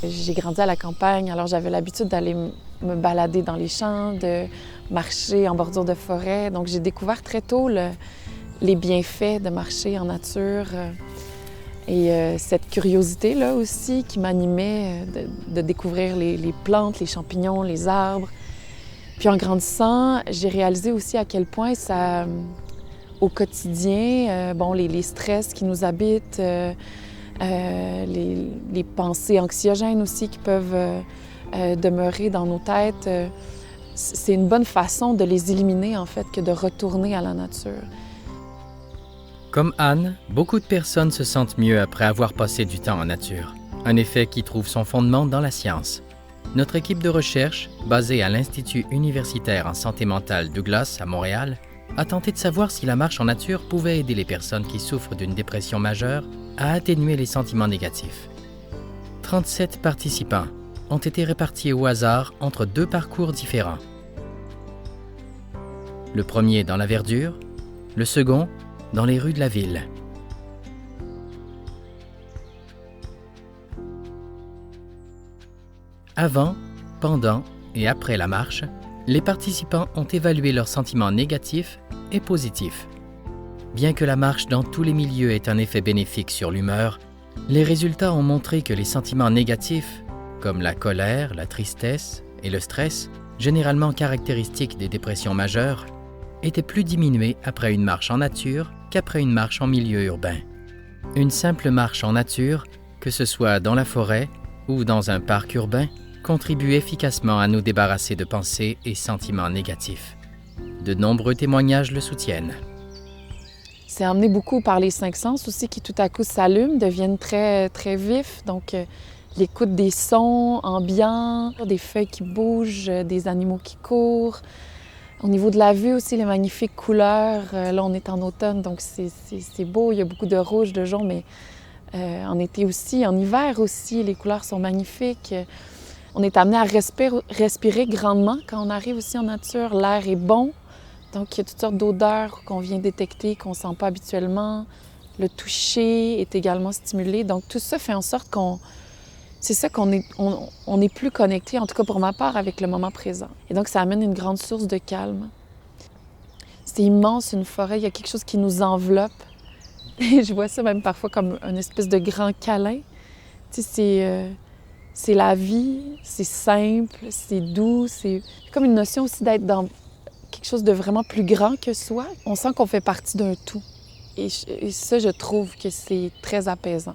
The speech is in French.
J'ai grandi à la campagne, alors j'avais l'habitude d'aller me balader dans les champs, de marcher en bordure de forêt. Donc j'ai découvert très tôt les bienfaits de marcher en nature et cette curiosité-là aussi qui m'animait de découvrir les plantes, les champignons, les arbres. Puis en grandissant, j'ai réalisé aussi à quel point ça, au quotidien, les stress qui nous habitent, les pensées anxiogènes aussi qui peuvent demeurer dans nos têtes, c'est une bonne façon de les éliminer en fait que de retourner à la nature. Comme Anne, beaucoup de personnes se sentent mieux après avoir passé du temps en nature, un effet qui trouve son fondement dans la science. Notre équipe de recherche, basée à l'Institut universitaire en santé mentale Douglas à Montréal, a tenté de savoir si la marche en nature pouvait aider les personnes qui souffrent d'une dépression majeure à atténuer les sentiments négatifs. 37 participants ont été répartis au hasard entre 2 parcours différents. Le premier dans la verdure, le second dans les rues de la ville. Avant, pendant et après la marche, les participants ont évalué leurs sentiments négatifs et positifs. Bien que la marche dans tous les milieux ait un effet bénéfique sur l'humeur, les résultats ont montré que les sentiments négatifs, comme la colère, la tristesse et le stress, généralement caractéristiques des dépressions majeures, étaient plus diminués après une marche en nature qu'après une marche en milieu urbain. Une simple marche en nature, que ce soit dans la forêt ou dans un parc urbain, contribue efficacement à nous débarrasser de pensées et sentiments négatifs. De nombreux témoignages le soutiennent. C'est emmené beaucoup par les 5 sens aussi qui tout à coup s'allument, deviennent très, très vifs. Donc, l'écoute des sons ambiants, des feuilles qui bougent, des animaux qui courent. Au niveau de la vue aussi, les magnifiques couleurs. Là, on est en automne, donc c'est beau. Il y a beaucoup de rouge, de jaune, mais en été aussi, en hiver aussi, les couleurs sont magnifiques. On est amené à respirer grandement quand on arrive aussi en nature. L'air est bon, donc il y a toutes sortes d'odeurs qu'on vient détecter, qu'on ne sent pas habituellement. Le toucher est également stimulé. Donc tout ça fait en sorte qu'on est plus connecté, en tout cas pour ma part, avec le moment présent. Et donc ça amène une grande source de calme. C'est immense, une forêt, il y a quelque chose qui nous enveloppe. Et je vois ça même parfois comme une espèce de grand câlin. Tu sais, c'est la vie, c'est simple, c'est doux, c'est comme une notion aussi d'être dans quelque chose de vraiment plus grand que soi. On sent qu'on fait partie d'un tout. Et ça, je trouve que c'est très apaisant.